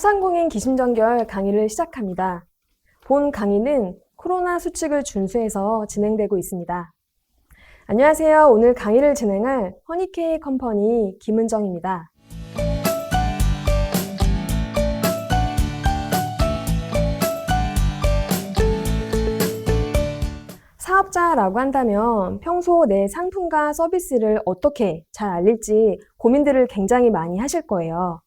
허상공인 기심전결 강의를 시작합니다. 본 강의는 코로나 수칙을 준수해서 진행되고 있습니다. 안녕하세요. 오늘 강의를 진행할 허니케이 컴퍼니 김은정입니다. 사업자라고 한다면 평소 내 상품과 서비스를 어떻게 잘 알릴지 고민들을 굉장히 많이 하실 거예요.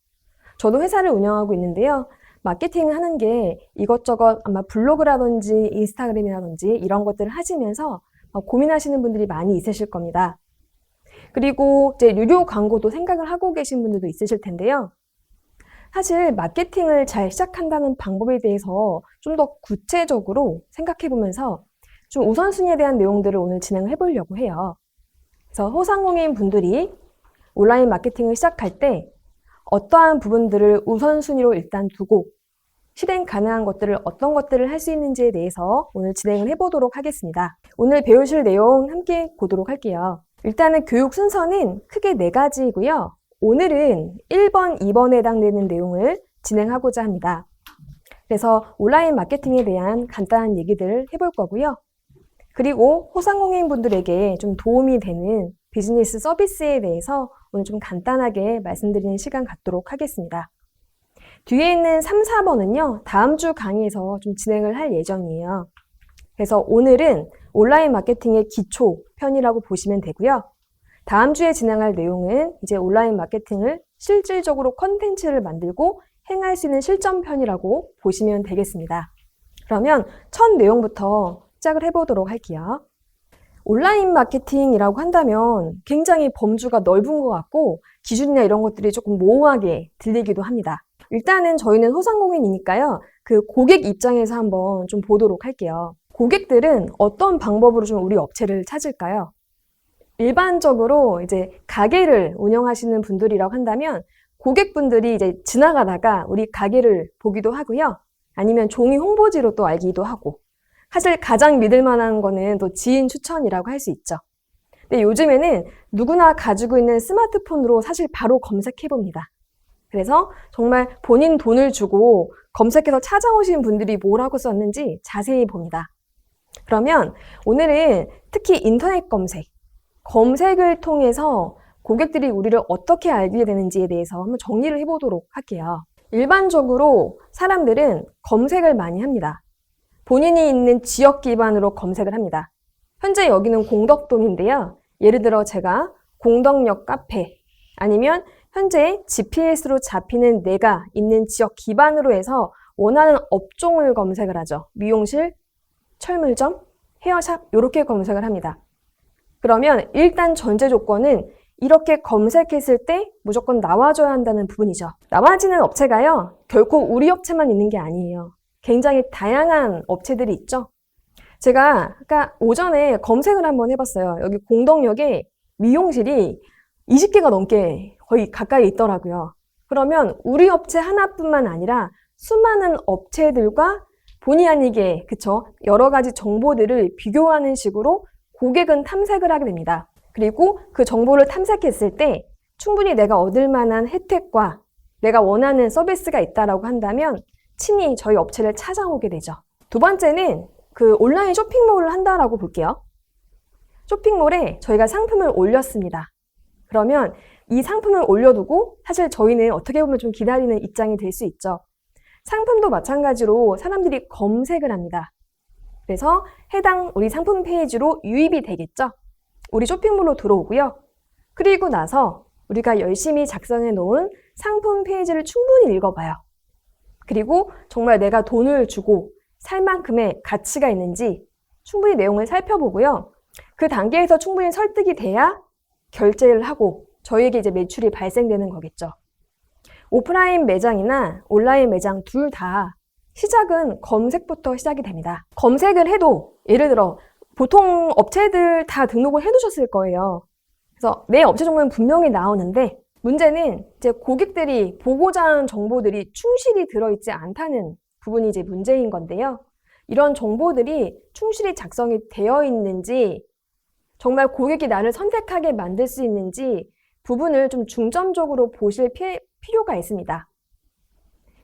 저도 회사를 운영하고 있는데요. 마케팅을 하는 게 이것저것 아마 블로그라든지 인스타그램이라든지 이런 것들을 하시면서 고민하시는 분들이 많이 있으실 겁니다. 그리고 이제 유료 광고도 생각을 하고 계신 분들도 있으실 텐데요. 사실 마케팅을 잘 시작한다는 방법에 대해서 좀 더 구체적으로 생각해 보면서 좀 우선순위에 대한 내용들을 오늘 진행을 해보려고 해요. 그래서 소상공인 분들이 온라인 마케팅을 시작할 때 어떠한 부분들을 우선순위로 일단 두고 실행 가능한 것들을 어떤 것들을 할 수 있는지에 대해서 오늘 진행을 해보도록 하겠습니다. 오늘 배우실 내용 함께 보도록 할게요. 일단은 교육 순서는 크게 4가지이고요. 오늘은 1번, 2번에 해당되는 내용을 진행하고자 합니다. 그래서 온라인 마케팅에 대한 간단한 얘기들을 해볼 거고요. 그리고 소상공인 분들에게 좀 도움이 되는 비즈니스 서비스에 대해서 오늘 좀 간단하게 말씀드리는 시간 갖도록 하겠습니다. 뒤에 있는 3, 4번은요, 다음 주 강의에서 좀 진행을 할 예정이에요. 그래서 오늘은 온라인 마케팅의 기초 편이라고 보시면 되고요. 다음 주에 진행할 내용은 이제 온라인 마케팅을 실질적으로 컨텐츠를 만들고 행할 수 있는 실전 편이라고 보시면 되겠습니다. 그러면 첫 내용부터 시작을 해보도록 할게요. 온라인 마케팅이라고 한다면 굉장히 범주가 넓은 것 같고 기준이나 이런 것들이 조금 모호하게 들리기도 합니다. 일단은 저희는 소상공인이니까요. 그 고객 입장에서 한번 좀 보도록 할게요. 고객들은 어떤 방법으로 좀 우리 업체를 찾을까요? 일반적으로 이제 가게를 운영하시는 분들이라고 한다면 고객분들이 이제 지나가다가 우리 가게를 보기도 하고요. 아니면 종이 홍보지로 또 알기도 하고. 사실 가장 믿을 만한 거는 또 지인 추천이라고 할 수 있죠. 근데 요즘에는 누구나 가지고 있는 스마트폰으로 사실 바로 검색해 봅니다. 그래서 정말 본인 돈을 주고 검색해서 찾아오신 분들이 뭐라고 썼는지 자세히 봅니다. 그러면 오늘은 특히 인터넷 검색을 통해서 고객들이 우리를 어떻게 알게 되는지에 대해서 한번 정리를 해보도록 할게요. 일반적으로 사람들은 검색을 많이 합니다. 본인이 있는 지역 기반으로 검색을 합니다. 현재 여기는 공덕동인데요. 예를 들어 제가 공덕역 카페 아니면 현재 GPS로 잡히는 내가 있는 지역 기반으로 해서 원하는 업종을 검색을 하죠. 미용실, 철물점, 헤어샵 이렇게 검색을 합니다. 그러면 일단 전제 조건은 이렇게 검색했을 때 무조건 나와줘야 한다는 부분이죠. 나와지는 업체가요. 결코 우리 업체만 있는 게 아니에요. 굉장히 다양한 업체들이 있죠. 제가 아까 오전에 검색을 한번 해봤어요. 여기 공덕역에 미용실이 20개가 넘게 거의 가까이 있더라고요. 그러면 우리 업체 하나뿐만 아니라 수많은 업체들과 본의 아니게 그쵸? 여러 가지 정보들을 비교하는 식으로 고객은 탐색을 하게 됩니다. 그리고 그 정보를 탐색했을 때 충분히 내가 얻을 만한 혜택과 내가 원하는 서비스가 있다라고 한다면 친히 저희 업체를 찾아오게 되죠. 두 번째는 그 온라인 쇼핑몰을 한다라고 볼게요. 쇼핑몰에 저희가 상품을 올렸습니다. 그러면 이 상품을 올려두고 사실 저희는 어떻게 보면 좀 기다리는 입장이 될 수 있죠. 상품도 마찬가지로 사람들이 검색을 합니다. 그래서 해당 우리 상품 페이지로 유입이 되겠죠. 우리 쇼핑몰로 들어오고요. 그리고 나서 우리가 열심히 작성해 놓은 상품 페이지를 충분히 읽어봐요. 그리고 정말 내가 돈을 주고 살 만큼의 가치가 있는지 충분히 내용을 살펴보고요. 그 단계에서 충분히 설득이 돼야 결제를 하고 저희에게 이제 매출이 발생되는 거겠죠. 오프라인 매장이나 온라인 매장 둘 다 시작은 검색부터 시작이 됩니다. 검색을 해도 예를 들어 보통 업체들 다 등록을 해두셨을 거예요. 그래서 내 업체 정보는 분명히 나오는데 문제는 이제 고객들이 보고자 하는 정보들이 충실히 들어있지 않다는 부분이 이제 문제인 건데요. 이런 정보들이 충실히 작성이 되어 있는지 정말 고객이 나를 선택하게 만들 수 있는지 부분을 좀 중점적으로 보실 필요가 있습니다.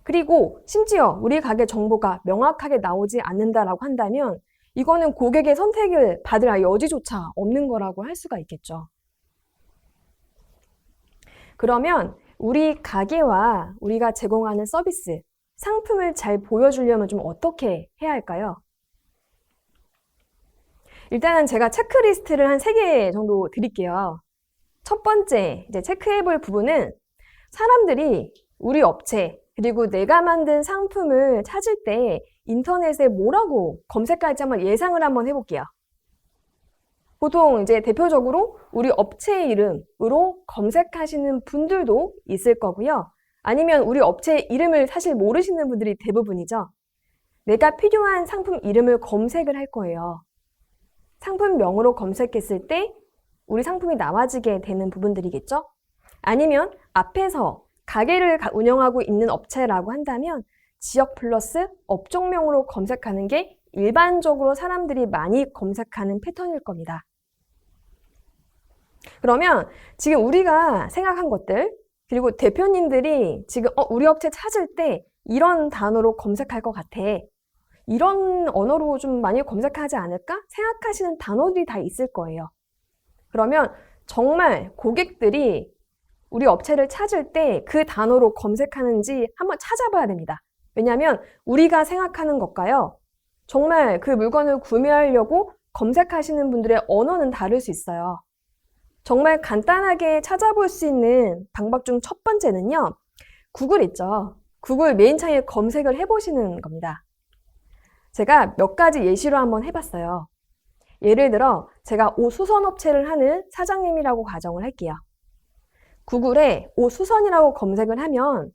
그리고 심지어 우리 가게 정보가 명확하게 나오지 않는다라고 한다면 이거는 고객의 선택을 받을 여지조차 없는 거라고 할 수가 있겠죠. 그러면 우리 가게와 우리가 제공하는 서비스, 상품을 잘 보여주려면 좀 어떻게 해야 할까요? 일단은 제가 체크리스트를 한 3개 정도 드릴게요. 첫 번째, 이제 체크해 볼 부분은 사람들이 우리 업체, 그리고 내가 만든 상품을 찾을 때 인터넷에 뭐라고 검색할지 한번 예상을 한번 해볼게요. 보통 이제 대표적으로 우리 업체 이름으로 검색하시는 분들도 있을 거고요. 아니면 우리 업체 이름을 사실 모르시는 분들이 대부분이죠. 내가 필요한 상품 이름을 검색을 할 거예요. 상품명으로 검색했을 때 우리 상품이 나와지게 되는 부분들이겠죠? 아니면 앞에서 가게를 운영하고 있는 업체라고 한다면 지역 플러스 업종명으로 검색하는 게 일반적으로 사람들이 많이 검색하는 패턴일 겁니다. 그러면 지금 우리가 생각한 것들, 그리고 대표님들이 지금 우리 업체 찾을 때 이런 단어로 검색할 것 같아. 이런 언어로 좀 많이 검색하지 않을까? 생각하시는 단어들이 다 있을 거예요. 그러면 정말 고객들이 우리 업체를 찾을 때 그 단어로 검색하는지 한번 찾아봐야 됩니다. 왜냐하면 우리가 생각하는 것과요, 정말 그 물건을 구매하려고 검색하시는 분들의 언어는 다를 수 있어요. 정말 간단하게 찾아볼 수 있는 방법 중 첫 번째는요, 구글 있죠. 구글 메인 창에 검색을 해보시는 겁니다. 제가 몇 가지 예시로 한번 해봤어요. 예를 들어 제가 옷 수선업체를 하는 사장님이라고 가정을 할게요. 구글에 옷 수선이라고 검색을 하면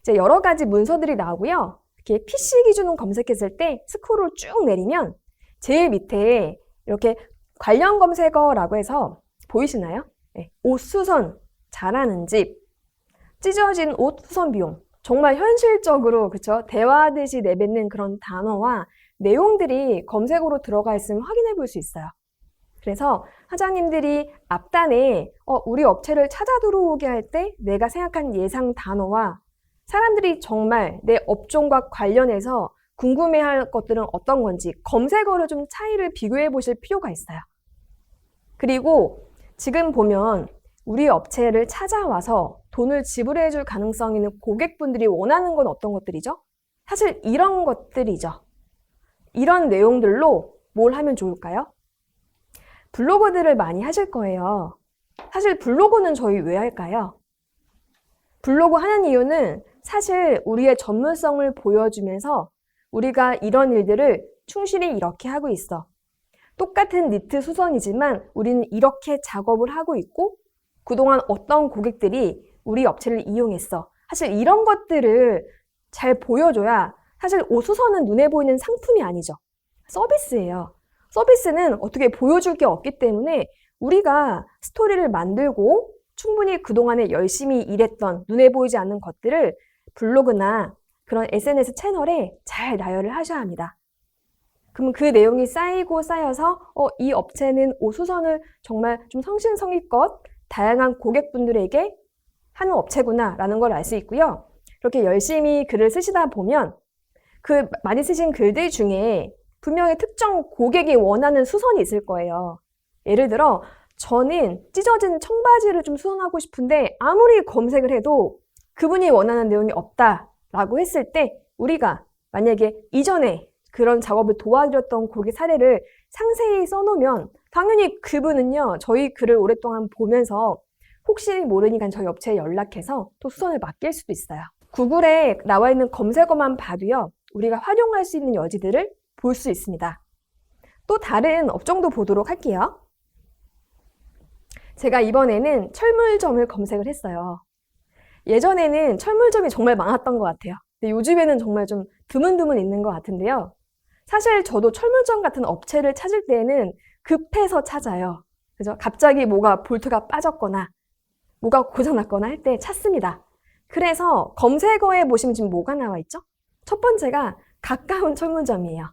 이제 여러 가지 문서들이 나오고요. 이렇게 PC 기준으로 검색했을 때 스크롤을 쭉 내리면 제일 밑에 이렇게 관련 검색어라고 해서 보이시나요? 네, 옷 수선 잘하는 집, 찢어진 옷 수선 비용. 정말 현실적으로 그쵸? 대화하듯이 내뱉는 그런 단어와 내용들이 검색어로 들어가 있으면 확인해 볼 수 있어요. 그래서 사장님들이 앞단에 우리 업체를 찾아 들어오게 할 때 내가 생각한 예상 단어와 사람들이 정말 내 업종과 관련해서 궁금해할 것들은 어떤 건지 검색어로 좀 차이를 비교해 보실 필요가 있어요. 그리고 지금 보면 우리 업체를 찾아와서 돈을 지불해 줄 가능성 있는 고객분들이 원하는 건 어떤 것들이죠? 사실 이런 것들이죠. 이런 내용들로 뭘 하면 좋을까요? 블로그들을 많이 하실 거예요. 사실 블로그는 저희 왜 할까요? 블로그 하는 이유는 사실 우리의 전문성을 보여주면서 우리가 이런 일들을 충실히 이렇게 하고 있어. 똑같은 니트 수선이지만 우리는 이렇게 작업을 하고 있고 그동안 어떤 고객들이 우리 업체를 이용했어. 사실 이런 것들을 잘 보여줘야 사실 옷 수선은 눈에 보이는 상품이 아니죠. 서비스예요. 서비스는 어떻게 보여줄 게 없기 때문에 우리가 스토리를 만들고 충분히 그동안에 열심히 일했던 눈에 보이지 않는 것들을 블로그나 그런 SNS 채널에 잘 나열을 하셔야 합니다. 그럼 그 내용이 쌓이고 쌓여서 이 업체는 옷 수선을 정말 좀 성심성의껏 다양한 고객분들에게 하는 업체구나 라는 걸 알 수 있고요. 그렇게 열심히 글을 쓰시다 보면 그 많이 쓰신 글들 중에 분명히 특정 고객이 원하는 수선이 있을 거예요. 예를 들어 저는 찢어진 청바지를 좀 수선하고 싶은데 아무리 검색을 해도 그분이 원하는 내용이 없다라고 했을 때 우리가 만약에 이전에 그런 작업을 도와드렸던 고객 사례를 상세히 써놓으면 당연히 그분은요 저희 글을 오랫동안 보면서 혹시 모르니까 저희 업체에 연락해서 또 수선을 맡길 수도 있어요. 구글에 나와 있는 검색어만 봐도요 우리가 활용할 수 있는 여지들을 볼 수 있습니다. 또 다른 업종도 보도록 할게요. 제가 이번에는 철물점을 검색을 했어요. 예전에는 철물점이 정말 많았던 것 같아요. 근데 요즘에는 정말 좀 드문드문 있는 것 같은데요. 사실 저도 철물점 같은 업체를 찾을 때에는 급해서 찾아요. 그죠? 갑자기 뭐가 볼트가 빠졌거나 뭐가 고장났거나 할 때 찾습니다. 그래서 검색어에 보시면 지금 뭐가 나와 있죠? 첫 번째가 가까운 철물점이에요.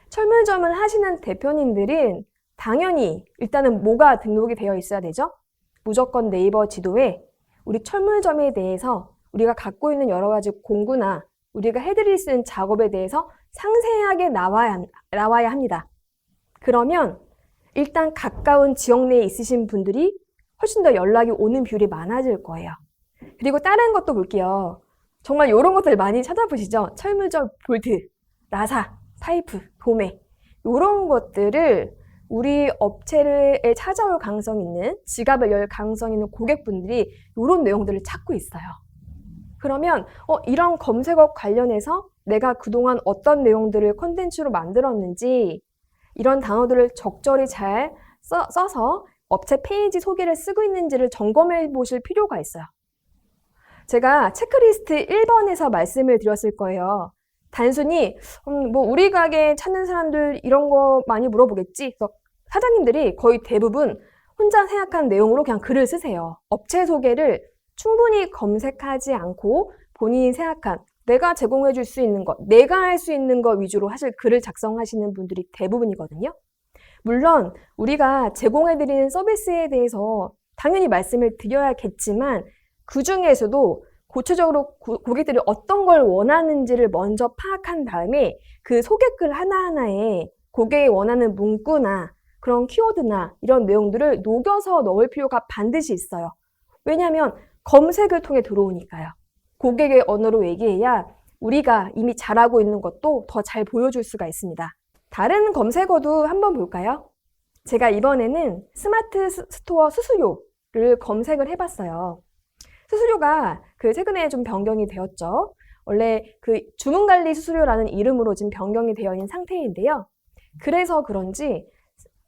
철물점을 하시는 대표님들은 당연히 일단은 뭐가 등록이 되어 있어야 되죠? 무조건 네이버 지도에 우리 철물점에 대해서 우리가 갖고 있는 여러 가지 공구나 우리가 해드릴 수 있는 작업에 대해서 상세하게 나와야 합니다. 그러면 일단 가까운 지역 내에 있으신 분들이 훨씬 더 연락이 오는 비율이 많아질 거예요. 그리고 다른 것도 볼게요. 정말 이런 것들 많이 찾아보시죠? 철물점, 볼트, 나사, 파이프, 도매 이런 것들을 우리 업체에 찾아올 가능성 있는, 지갑을 열 가능성 있는 고객분들이 이런 내용들을 찾고 있어요. 그러면 이런 검색어 관련해서 내가 그동안 어떤 내용들을 콘텐츠로 만들었는지 이런 단어들을 적절히 잘 써서 업체 페이지 소개를 쓰고 있는지를 점검해 보실 필요가 있어요. 제가 체크리스트 1번에서 말씀을 드렸을 거예요. 단순히 뭐 우리 가게 찾는 사람들 이런 거 많이 물어보겠지. 그래서 사장님들이 거의 대부분 혼자 생각한 내용으로 그냥 글을 쓰세요. 업체 소개를 충분히 검색하지 않고 본인이 생각한 내가 제공해 줄 수 있는 것, 내가 할 수 있는 것 위주로 사실 글을 작성하시는 분들이 대부분이거든요. 물론 우리가 제공해 드리는 서비스에 대해서 당연히 말씀을 드려야겠지만 그 중에서도 구체적으로 고객들이 어떤 걸 원하는지를 먼저 파악한 다음에 그 소개글 하나하나에 고객이 원하는 문구나 그런 키워드나 이런 내용들을 녹여서 넣을 필요가 반드시 있어요. 왜냐하면 검색을 통해 들어오니까요. 고객의 언어로 얘기해야 우리가 이미 잘하고 있는 것도 더 잘 보여줄 수가 있습니다. 다른 검색어도 한번 볼까요? 제가 이번에는 스마트 스토어 수수료를 검색을 해봤어요. 수수료가 최근에 좀 변경이 되었죠. 원래 주문관리 수수료라는 이름으로 지금 변경이 되어 있는 상태인데요. 그래서 그런지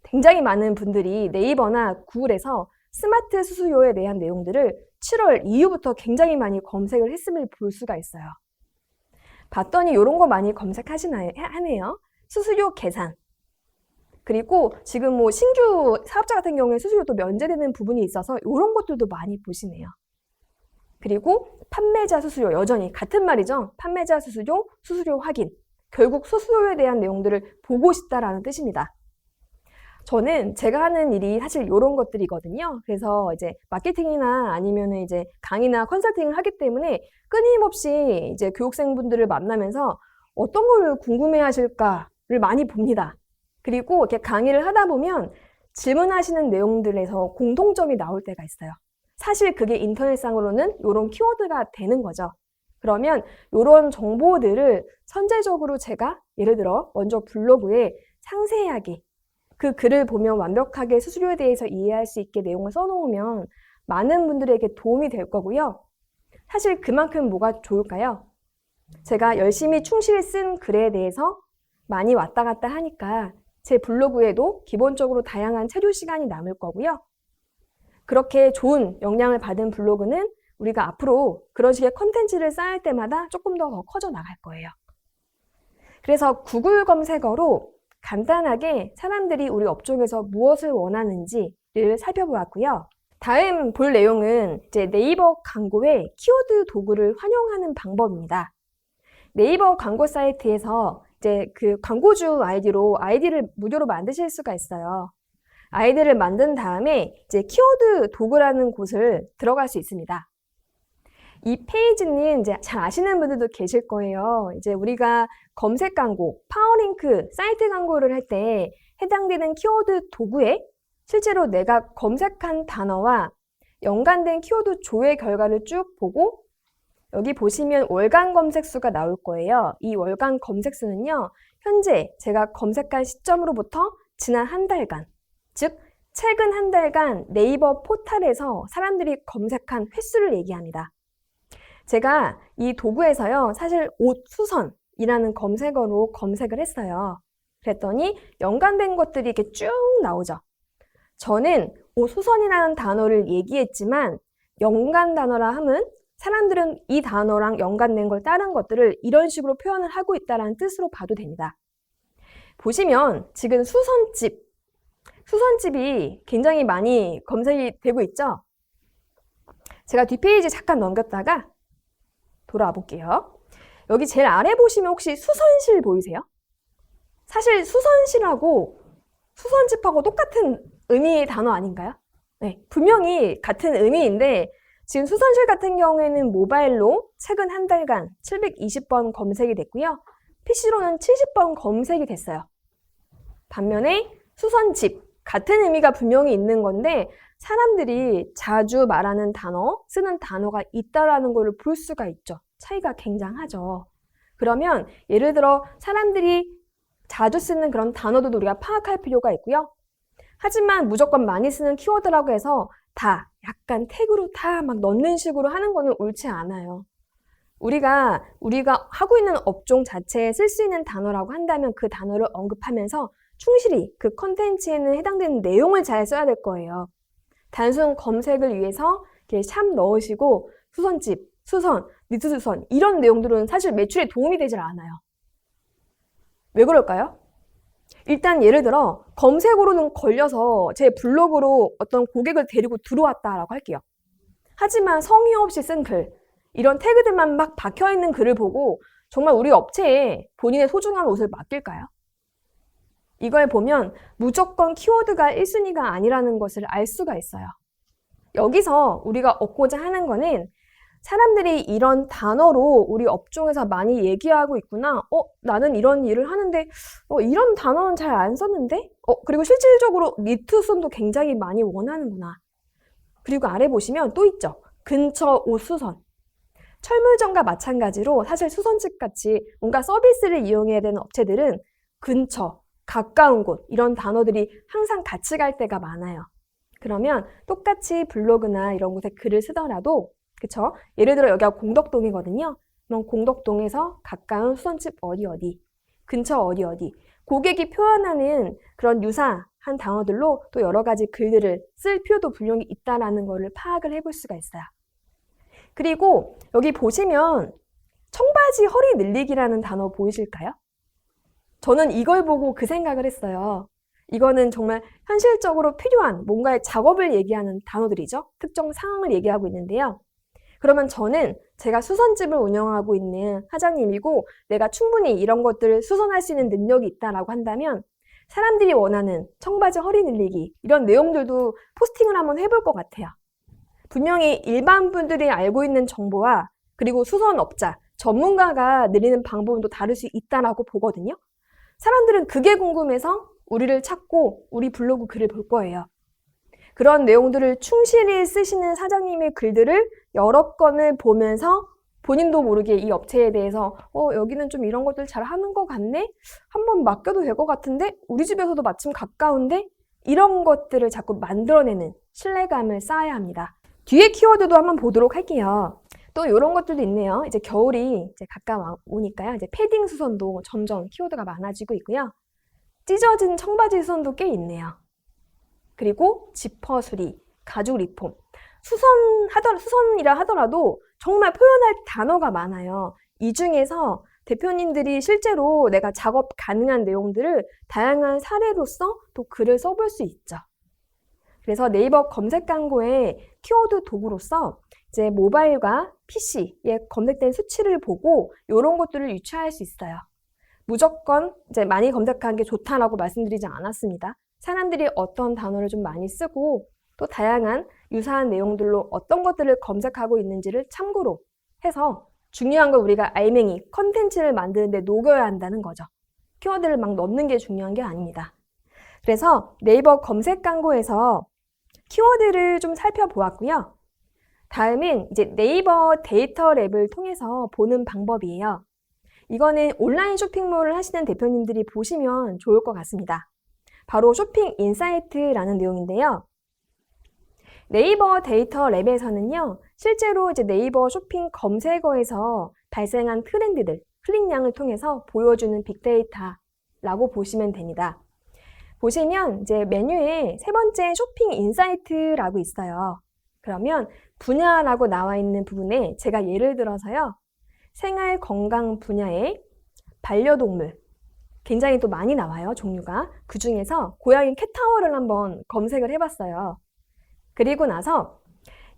굉장히 많은 분들이 네이버나 구글에서 스마트 수수료에 대한 내용들을 7월 이후부터 굉장히 많이 검색을 했음을 볼 수가 있어요. 봤더니 이런 거 많이 하네요. 수수료 계산. 그리고 지금 뭐 신규 사업자 같은 경우에 수수료도 면제되는 부분이 있어서 이런 것들도 많이 보시네요. 그리고 판매자 수수료, 여전히 같은 말이죠. 판매자 수수료, 수수료 확인. 결국 수수료에 대한 내용들을 보고 싶다라는 뜻입니다. 저는 제가 하는 일이 사실 이런 것들이거든요. 그래서 이제 마케팅이나 아니면 이제 강의나 컨설팅을 하기 때문에 끊임없이 이제 교육생분들을 만나면서 어떤 거를 궁금해 하실까를 많이 봅니다. 그리고 이렇게 강의를 하다 보면 질문하시는 내용들에서 공통점이 나올 때가 있어요. 사실 그게 인터넷상으로는 이런 키워드가 되는 거죠. 그러면 이런 정보들을 선제적으로 제가 예를 들어 먼저 블로그에 상세하게 그 글을 보면 완벽하게 수수료에 대해서 이해할 수 있게 내용을 써놓으면 많은 분들에게 도움이 될 거고요. 사실 그만큼 뭐가 좋을까요? 제가 열심히 충실히 쓴 글에 대해서 많이 왔다 갔다 하니까 제 블로그에도 기본적으로 다양한 체류 시간이 남을 거고요. 그렇게 좋은 영향을 받은 블로그는 우리가 앞으로 그런 식의 컨텐츠를 쌓을 때마다 조금 더 커져 나갈 거예요. 그래서 구글 검색어로 간단하게 사람들이 우리 업종에서 무엇을 원하는지를 살펴보았고요. 다음 볼 내용은 이제 네이버 광고의 키워드 도구를 활용하는 방법입니다. 네이버 광고 사이트에서 이제 광고주 아이디로 아이디를 무료로 만드실 수가 있어요. 아이디를 만든 다음에 이제 키워드 도구라는 곳을 들어갈 수 있습니다. 이 페이지는 이제 잘 아시는 분들도 계실 거예요. 이제 우리가 검색 광고, 파워링크, 사이트 광고를 할 때 해당되는 키워드 도구에 실제로 내가 검색한 단어와 연관된 키워드 조회 결과를 쭉 보고 여기 보시면 월간 검색 수가 나올 거예요. 이 월간 검색 수는요, 현재 제가 검색한 시점으로부터 지난 한 달간, 즉 최근 한 달간 네이버 포털에서 사람들이 검색한 횟수를 얘기합니다. 제가 이 도구에서요, 사실 옷 수선이라는 검색어로 검색을 했어요. 그랬더니 연관된 것들이 이렇게 쭉 나오죠. 저는 옷 수선이라는 단어를 얘기했지만 연관 단어라 함은 사람들은 이 단어랑 연관된 걸 다른 것들을 이런 식으로 표현을 하고 있다는 뜻으로 봐도 됩니다. 보시면 지금 수선집이 굉장히 많이 검색이 되고 있죠. 제가 뒷페이지 잠깐 넘겼다가 돌아와 볼게요. 여기 제일 아래 보시면 혹시 수선실 보이세요? 사실 수선실하고 수선집하고 똑같은 의미의 단어 아닌가요? 네, 분명히 같은 의미인데 지금 수선실 같은 경우에는 모바일로 최근 한 달간 720번 검색이 됐고요. PC로는 70번 검색이 됐어요. 반면에 수선집, 같은 의미가 분명히 있는 건데 사람들이 자주 말하는 단어, 쓰는 단어가 있다라는 것을 볼 수가 있죠. 차이가 굉장하죠. 그러면 예를 들어 사람들이 자주 쓰는 그런 단어들도 우리가 파악할 필요가 있고요. 하지만 무조건 많이 쓰는 키워드라고 해서 다 약간 태그로 다 막 넣는 식으로 하는 거는 옳지 않아요. 우리가 하고 있는 업종 자체에 쓸 수 있는 단어라고 한다면 그 단어를 언급하면서 충실히 그 컨텐츠에는 해당되는 내용을 잘 써야 될 거예요. 단순 검색을 위해서 이렇게 샵 넣으시고 수선집, 수선, 니트 수선 이런 내용들은 사실 매출에 도움이 되질 않아요. 왜 그럴까요? 일단 예를 들어 검색어로는 걸려서 제 블로그로 어떤 고객을 데리고 들어왔다라고 할게요. 하지만 성의 없이 쓴 글, 이런 태그들만 막 박혀있는 글을 보고 정말 우리 업체에 본인의 소중한 옷을 맡길까요? 이걸 보면 무조건 키워드가 1순위가 아니라는 것을 알 수가 있어요. 여기서 우리가 얻고자 하는 거는 사람들이 이런 단어로 우리 업종에서 많이 얘기하고 있구나. 나는 이런 일을 하는데 이런 단어는 잘 안 썼는데? 그리고 실질적으로 니트선도 굉장히 많이 원하는구나. 그리고 아래 보시면 또 있죠. 근처 옷 수선. 철물점과 마찬가지로 사실 수선집 같이 뭔가 서비스를 이용해야 되는 업체들은 근처, 가까운 곳 이런 단어들이 항상 같이 갈 때가 많아요. 그러면 똑같이 블로그나 이런 곳에 글을 쓰더라도 그쵸? 예를 들어 여기가 공덕동이거든요. 그럼 공덕동에서 가까운 수선집 어디 근처 어디 고객이 표현하는 그런 유사한 단어들로 또 여러 가지 글들을 쓸 필요도 분명히 있다라는 것을 파악을 해볼 수가 있어요. 그리고 여기 보시면 청바지 허리 늘리기라는 단어 보이실까요? 저는 이걸 보고 그 생각을 했어요. 이거는 정말 현실적으로 필요한 뭔가의 작업을 얘기하는 단어들이죠. 특정 상황을 얘기하고 있는데요. 그러면 저는 제가 수선집을 운영하고 있는 사장님이고 내가 충분히 이런 것들을 수선할 수 있는 능력이 있다라고 한다면 사람들이 원하는 청바지 허리 늘리기 이런 내용들도 포스팅을 한번 해볼 것 같아요. 분명히 일반 분들이 알고 있는 정보와 그리고 수선업자, 전문가가 늘리는 방법은 또 다를 수 있다라고 보거든요. 사람들은 그게 궁금해서 우리를 찾고 우리 블로그 글을 볼 거예요. 그런 내용들을 충실히 쓰시는 사장님의 글들을 여러 건을 보면서 본인도 모르게 이 업체에 대해서 여기는 좀 이런 것들 잘 하는 것 같네? 한번 맡겨도 될 것 같은데? 우리 집에서도 마침 가까운데? 이런 것들을 자꾸 만들어내는 신뢰감을 쌓아야 합니다. 뒤에 키워드도 한번 보도록 할게요. 또 이런 것들도 있네요. 이제 겨울이 이제 가까워오니까요. 이제 패딩 수선도 점점 키워드가 많아지고 있고요. 찢어진 청바지 수선도 꽤 있네요. 그리고 지퍼 수리, 가죽 리폼. 수선이라 하더라도 정말 표현할 단어가 많아요. 이 중에서 대표님들이 실제로 내가 작업 가능한 내용들을 다양한 사례로서 또 글을 써볼 수 있죠. 그래서 네이버 검색 광고의 키워드 도구로서 이제 모바일과 PC에 검색된 수치를 보고 이런 것들을 유추할 수 있어요. 무조건 이제 많이 검색하는 게 좋다라고 말씀드리지 않았습니다. 사람들이 어떤 단어를 좀 많이 쓰고 또 다양한 유사한 내용들로 어떤 것들을 검색하고 있는지를 참고로 해서 중요한 건 우리가 알맹이, 컨텐츠를 만드는데 녹여야 한다는 거죠. 키워드를 막 넣는 게 중요한 게 아닙니다. 그래서 네이버 검색 광고에서 키워드를 좀 살펴보았고요. 다음은 이제 네이버 데이터 랩을 통해서 보는 방법이에요. 이거는 온라인 쇼핑몰을 하시는 대표님들이 보시면 좋을 것 같습니다. 바로 쇼핑 인사이트라는 내용인데요. 네이버 데이터 랩에서는요, 실제로 이제 네이버 쇼핑 검색어에서 발생한 트렌드들, 클릭량을 통해서 보여주는 빅데이터라고 보시면 됩니다. 보시면 이제 메뉴에 세 번째 쇼핑 인사이트라고 있어요. 그러면 분야라고 나와 있는 부분에 제가 예를 들어서요, 생활 건강 분야의 반려동물, 굉장히 또 많이 나와요, 종류가. 그 중에서 고양이 캣타워를 한번 검색을 해봤어요. 그리고 나서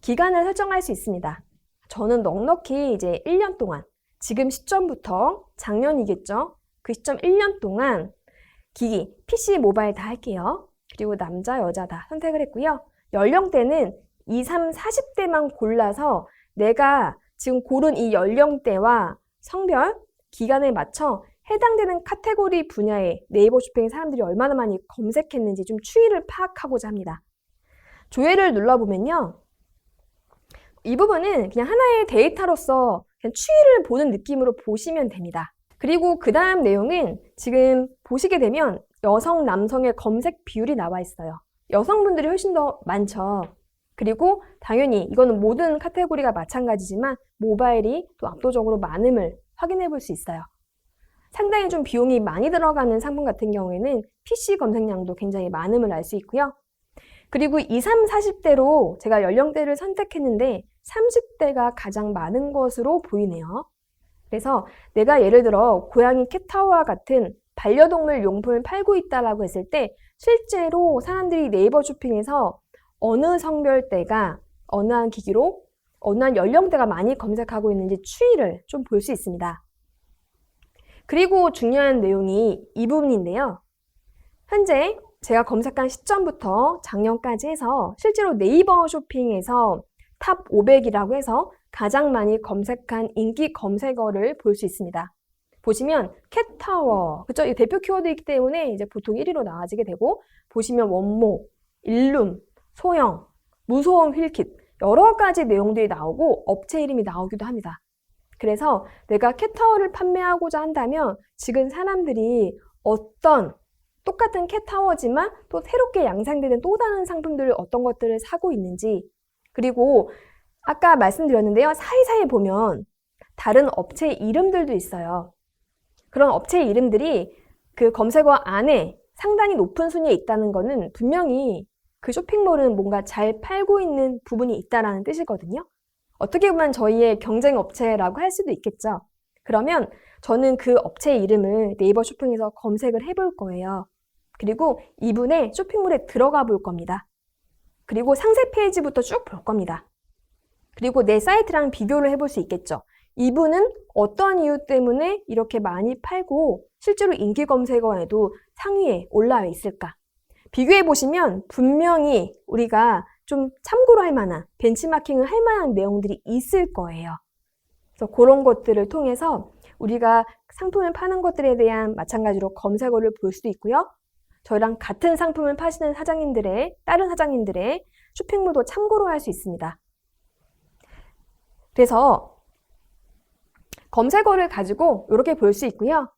기간을 설정할 수 있습니다. 저는 넉넉히 이제 1년 동안, 지금 시점부터 작년이겠죠? 그 시점 1년 동안 기기, PC, 모바일 다 할게요. 그리고 남자, 여자 다 선택을 했고요. 연령대는 20, 30, 40대만 골라서 내가 지금 고른 이 연령대와 성별, 기간에 맞춰 해당되는 카테고리 분야의 네이버 쇼핑 사람들이 얼마나 많이 검색했는지 좀 추이를 파악하고자 합니다. 조회를 눌러보면요. 이 부분은 그냥 하나의 데이터로서 그냥 추이를 보는 느낌으로 보시면 됩니다. 그리고 그 다음 내용은 지금 보시게 되면 여성, 남성의 검색 비율이 나와 있어요. 여성분들이 훨씬 더 많죠. 그리고 당연히 이거는 모든 카테고리가 마찬가지지만 모바일이 또 압도적으로 많음을 확인해 볼 수 있어요. 상당히 좀 비용이 많이 들어가는 상품 같은 경우에는 PC 검색량도 굉장히 많음을 알 수 있고요. 그리고 20, 30, 40대로 제가 연령대를 선택했는데 30대가 가장 많은 것으로 보이네요. 그래서 내가 예를 들어 고양이 캣타워와 같은 반려동물 용품을 팔고 있다라고 했을 때 실제로 사람들이 네이버 쇼핑에서 어느 성별대가 어느 한 기기로 어느 한 연령대가 많이 검색하고 있는지 추이를 좀 볼 수 있습니다. 그리고 중요한 내용이 이 부분인데요. 현재 제가 검색한 시점부터 작년까지 해서 실제로 네이버 쇼핑에서 탑 500이라고 해서 가장 많이 검색한 인기 검색어를 볼 수 있습니다. 보시면 캣타워, 그쵸? 이 대표 키워드이기 때문에 이제 보통 1위로 나와지게 되고, 보시면 원모, 일룸, 소형, 무소음 휠킷 여러 가지 내용들이 나오고 업체 이름이 나오기도 합니다. 그래서 내가 캣타워를 판매하고자 한다면 지금 사람들이 어떤 똑같은 캣타워지만 또 새롭게 양산되는 또 다른 상품들을 어떤 것들을 사고 있는지, 그리고 아까 말씀드렸는데요. 사이사이 보면 다른 업체 이름들도 있어요. 그런 업체 이름들이 그 검색어 안에 상당히 높은 순위에 있다는 것은 분명히 그 쇼핑몰은 뭔가 잘 팔고 있는 부분이 있다는 뜻이거든요. 어떻게 보면 저희의 경쟁 업체라고 할 수도 있겠죠. 그러면 저는 그 업체 이름을 네이버 쇼핑에서 검색을 해볼 거예요. 그리고 이분의 쇼핑몰에 들어가 볼 겁니다. 그리고 상세 페이지부터 쭉 볼 겁니다. 그리고 내 사이트랑 비교를 해볼 수 있겠죠. 이분은 어떤 이유 때문에 이렇게 많이 팔고 실제로 인기 검색어에도 상위에 올라와 있을까? 비교해 보시면 분명히 우리가 좀 참고로 할 만한, 벤치마킹을 할 만한 내용들이 있을 거예요. 그래서 그런 것들을 통해서 우리가 상품을 파는 것들에 대한 마찬가지로 검색어를 볼 수도 있고요. 저희랑 같은 상품을 파시는 사장님들의, 다른 사장님들의 쇼핑몰도 참고로 할 수 있습니다. 그래서 검색어를 가지고 이렇게 볼 수 있고요.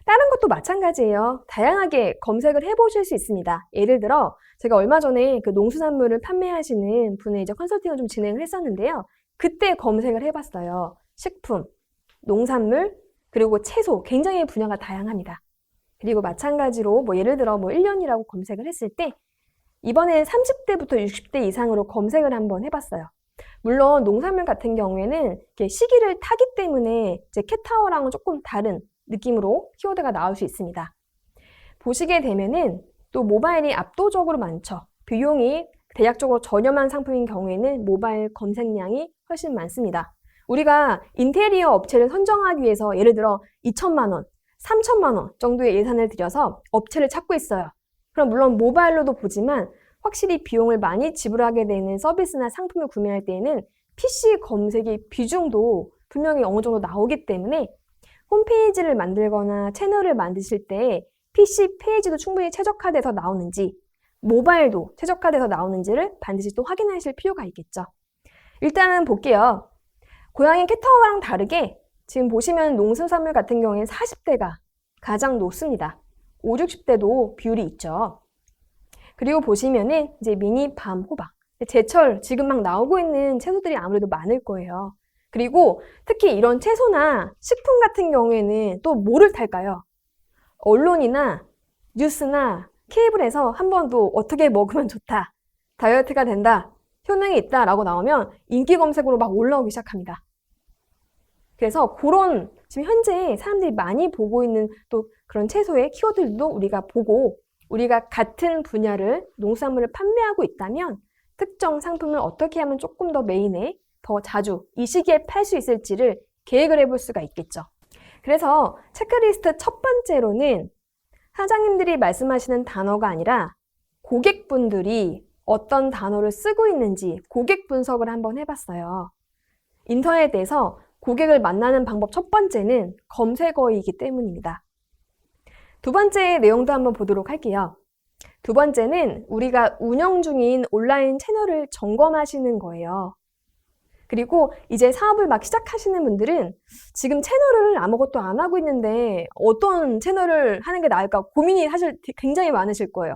다른 것도 마찬가지예요. 다양하게 검색을 해보실 수 있습니다. 예를 들어 제가 얼마 전에 그 농수산물을 판매하시는 분의 이제 컨설팅을 좀 진행을 했었는데요. 그때 검색을 해봤어요. 식품, 농산물, 그리고 채소, 굉장히 분야가 다양합니다. 그리고 마찬가지로 뭐 예를 들어 뭐 1년이라고 검색을 했을 때 이번에 30대부터 60대 이상으로 검색을 한번 해봤어요. 물론 농산물 같은 경우에는 시기를 타기 때문에 이제 캣타워랑은 조금 다른 느낌으로 키워드가 나올 수 있습니다. 보시게 되면은 또 모바일이 압도적으로 많죠. 비용이 대략적으로 저렴한 상품인 경우에는 모바일 검색량이 훨씬 많습니다. 우리가 인테리어 업체를 선정하기 위해서 예를 들어 2천만 원, 3천만 원 정도의 예산을 들여서 업체를 찾고 있어요. 그럼 물론 모바일로도 보지만 확실히 비용을 많이 지불하게 되는 서비스나 상품을 구매할 때에는 PC 검색의 비중도 분명히 어느 정도 나오기 때문에 홈페이지를 만들거나 채널을 만드실 때 PC 페이지도 충분히 최적화돼서 나오는지 모바일도 최적화돼서 나오는지를 반드시 또 확인하실 필요가 있겠죠. 일단은 볼게요. 고양이 캣타워랑 다르게 지금 보시면 농수산물 같은 경우에는 40대가 가장 높습니다. 5, 60대도 비율이 있죠. 그리고 보시면은 이제 미니, 밤, 호박, 제철 지금 막 나오고 있는 채소들이 아무래도 많을 거예요. 그리고 특히 이런 채소나 식품 같은 경우에는 또 뭐를 탈까요? 언론이나 뉴스나 케이블에서 한 번도 어떻게 먹으면 좋다, 다이어트가 된다, 효능이 있다 라고 나오면 인기 검색으로 막 올라오기 시작합니다. 그래서 그런 지금 현재 사람들이 많이 보고 있는 또 그런 채소의 키워드들도 우리가 보고 우리가 같은 분야를 농산물을 판매하고 있다면 특정 상품을 어떻게 하면 조금 더 메인에 더 자주 이 시기에 팔 수 있을지를 계획을 해볼 수가 있겠죠. 그래서 체크리스트 첫 번째로는 사장님들이 말씀하시는 단어가 아니라 고객분들이 어떤 단어를 쓰고 있는지 고객 분석을 한번 해봤어요. 인터넷에서 고객을 만나는 방법 첫 번째는 검색어이기 때문입니다. 두 번째 내용도 한번 보도록 할게요. 두 번째는 우리가 운영 중인 온라인 채널을 점검하시는 거예요. 그리고 이제 사업을 막 시작하시는 분들은 지금 채널을 아무것도 안 하고 있는데 어떤 채널을 하는 게 나을까 고민이 사실 굉장히 많으실 거예요.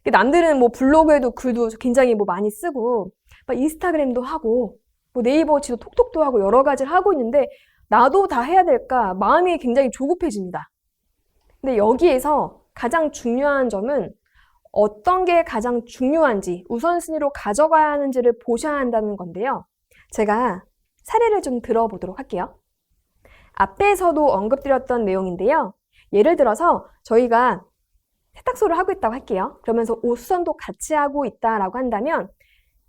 남들은 뭐 블로그에도 글도 굉장히 뭐 많이 쓰고 막 인스타그램도 하고 뭐 네이버 지도 톡톡도 하고 여러 가지를 하고 있는데 나도 다 해야 될까 마음이 굉장히 조급해집니다. 근데 여기에서 가장 중요한 점은 어떤 게 가장 중요한지 우선순위로 가져가야 하는지를 보셔야 한다는 건데요. 제가 사례를 좀 들어보도록 할게요. 앞에서도 언급드렸던 내용인데요. 예를 들어서 저희가 세탁소를 하고 있다고 할게요. 그러면서 옷 수선도 같이 하고 있다라고 한다면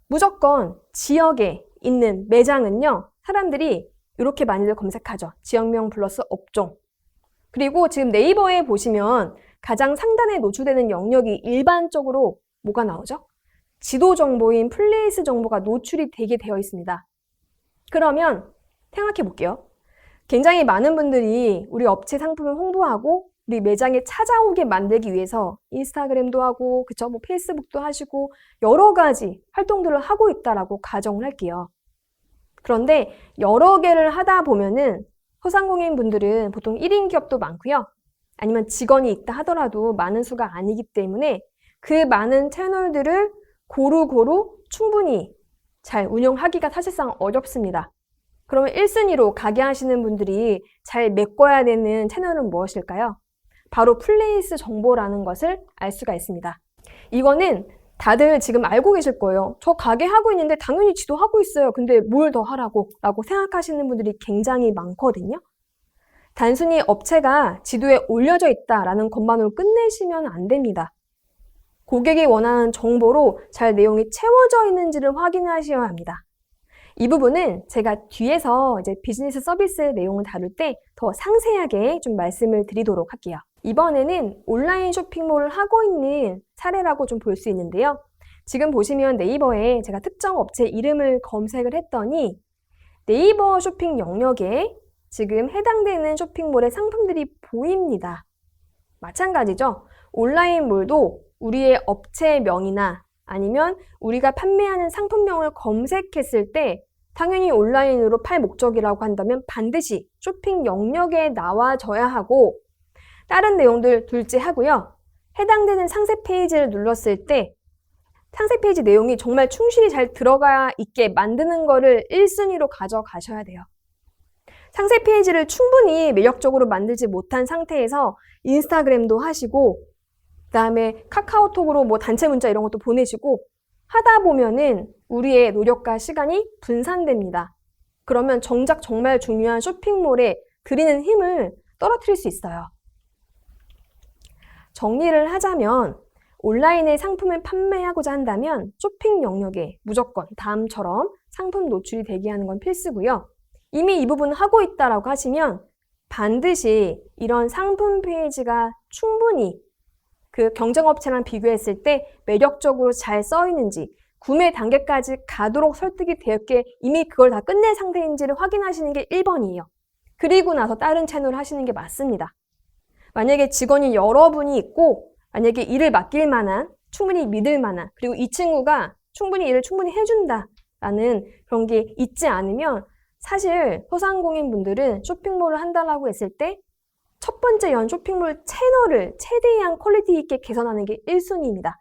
무조건 지역에 있는 매장은요. 사람들이 이렇게 많이들 검색하죠. 지역명 플러스 업종. 그리고 지금 네이버에 보시면 가장 상단에 노출되는 영역이 일반적으로 뭐가 나오죠? 지도 정보인 플레이스 정보가 노출이 되게 되어 있습니다. 그러면 생각해 볼게요. 굉장히 많은 분들이 우리 업체 상품을 홍보하고 우리 매장에 찾아오게 만들기 위해서 인스타그램도 하고 그쵸? 뭐 페이스북도 하시고 여러 가지 활동들을 하고 있다라고 가정을 할게요. 그런데 여러 개를 하다 보면은 소상공인 분들은 보통 1인 기업도 많고요. 아니면 직원이 있다 하더라도 많은 수가 아니기 때문에 그 많은 채널들을 고루고루 충분히 잘 운영하기가 사실상 어렵습니다. 그러면 1순위로 가게 하시는 분들이 잘 메꿔야 되는 채널은 무엇일까요? 바로 플레이스 정보라는 것을 알 수가 있습니다. 이거는 다들 지금 알고 계실 거예요. 저 가게 하고 있는데 당연히 지도 하고 있어요. 근데 뭘 더 하라고? 라고 생각하시는 분들이 굉장히 많거든요. 단순히 업체가 지도에 올려져 있다라는 것만으로 끝내시면 안 됩니다. 고객이 원하는 정보로 잘 내용이 채워져 있는지를 확인하셔야 합니다. 이 부분은 제가 뒤에서 이제 비즈니스 서비스 내용을 다룰 때 더 상세하게 좀 말씀을 드리도록 할게요. 이번에는 온라인 쇼핑몰을 하고 있는 사례라고 좀 볼 수 있는데요. 지금 보시면 네이버에 제가 특정 업체 이름을 검색을 했더니 네이버 쇼핑 영역에 지금 해당되는 쇼핑몰의 상품들이 보입니다. 마찬가지죠. 온라인몰도 우리의 업체명이나 아니면 우리가 판매하는 상품명을 검색했을 때 당연히 온라인으로 팔 목적이라고 한다면 반드시 쇼핑 영역에 나와줘야 하고 다른 내용들 둘째하고요. 해당되는 상세 페이지를 눌렀을 때 상세 페이지 내용이 정말 충실히 잘 들어가 있게 만드는 거를 1순위로 가져가셔야 돼요. 상세 페이지를 충분히 매력적으로 만들지 못한 상태에서 인스타그램도 하시고 그다음에 카카오톡으로 뭐 단체 문자 이런 것도 보내시고 하다 보면은 우리의 노력과 시간이 분산됩니다. 그러면 정작 정말 중요한 쇼핑몰에 들이는 힘을 떨어뜨릴 수 있어요. 정리를 하자면 온라인에 상품을 판매하고자 한다면 쇼핑 영역에 무조건 다음처럼 상품 노출이 되게 하는 건 필수고요. 이미 이 부분 하고 있다라고 하시면 반드시 이런 상품 페이지가 충분히 그 경쟁업체랑 비교했을 때 매력적으로 잘 써 있는지 구매 단계까지 가도록 설득이 되었기에 이미 그걸 다 끝낸 상태인지를 확인하시는 게 1번이에요. 그리고 나서 다른 채널을 하시는 게 맞습니다. 만약에 직원이 여러분이 있고 만약에 일을 맡길 만한 충분히 믿을 만한 그리고 이 친구가 충분히 일을 충분히 해준다라는 그런 게 있지 않으면 사실 소상공인 분들은 쇼핑몰을 한다라고 했을 때 첫 번째 연 쇼핑몰 채널을 최대한 퀄리티 있게 개선하는 게 1순위입니다.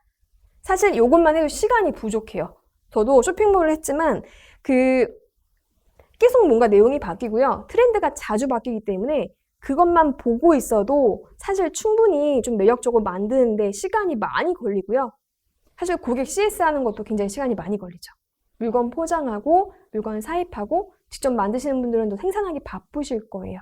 사실 이것만 해도 시간이 부족해요. 저도 쇼핑몰을 했지만 계속 뭔가 내용이 바뀌고요. 트렌드가 자주 바뀌기 때문에 그것만 보고 있어도 사실 충분히 좀 매력적으로 만드는데 시간이 많이 걸리고요. 사실 고객 CS 하는 것도 굉장히 시간이 많이 걸리죠. 물건 포장하고 물건 사입하고 직접 만드시는 분들은 또 생산하기 바쁘실 거예요.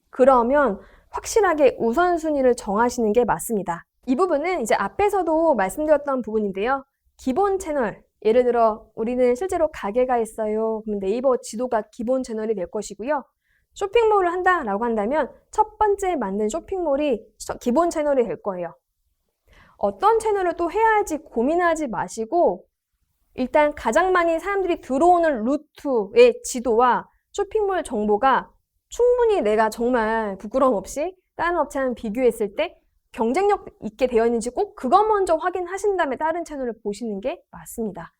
그러면 확실하게 우선순위를 정하시는 게 맞습니다. 이 부분은 이제 앞에서도 말씀드렸던 부분인데요. 기본 채널, 예를 들어 우리는 실제로 가게가 있어요. 그럼 네이버 지도가 기본 채널이 될 것이고요. 쇼핑몰을 한다라고 한다면 첫 번째 만든 쇼핑몰이 기본 채널이 될 거예요. 어떤 채널을 또 해야 할지 고민하지 마시고 일단 가장 많이 사람들이 들어오는 루트의 지도와 쇼핑몰 정보가 충분히 내가 정말 부끄러움 없이 다른 업체랑 비교했을 때 경쟁력 있게 되어 있는지 꼭 그거 먼저 확인하신 다음에 다른 채널을 보시는 게 맞습니다.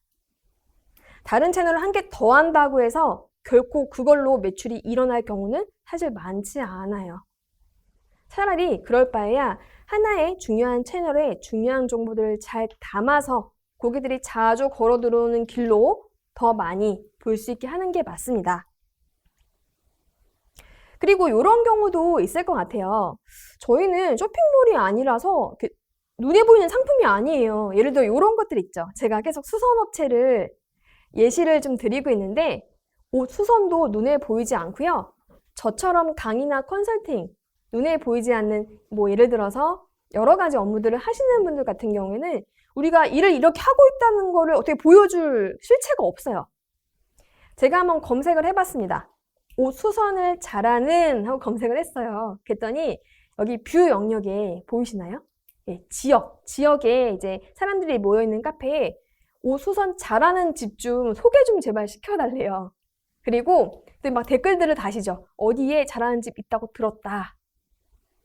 다른 채널을 한 개 더 한다고 해서 결코 그걸로 매출이 일어날 경우는 사실 많지 않아요. 차라리 그럴 바에야 하나의 중요한 채널에 중요한 정보들을 잘 담아서 고객들이 자주 걸어 들어오는 길로 더 많이 볼 수 있게 하는 게 맞습니다. 그리고 이런 경우도 있을 것 같아요. 저희는 쇼핑몰이 아니라서 눈에 보이는 상품이 아니에요. 예를 들어 이런 것들 있죠. 제가 계속 수선업체를 예시를 좀 드리고 있는데 옷 수선도 눈에 보이지 않고요. 저처럼 강의나 컨설팅, 눈에 보이지 않는 예를 들어서 여러 가지 업무들을 하시는 분들 같은 경우에는 우리가 일을 이렇게 하고 있다는 거를 어떻게 보여줄 실체가 없어요. 제가 한번 검색을 해봤습니다. 옷 수선을 잘하는 하고 검색을 했어요. 그랬더니 여기 뷰 영역에 보이시나요? 예, 지역에 이제 사람들이 모여있는 카페에 옷 수선 잘하는 집 좀 소개 좀 제발 시켜달래요. 그리고 또 막 댓글들을 다시죠. 어디에 잘하는 집 있다고 들었다.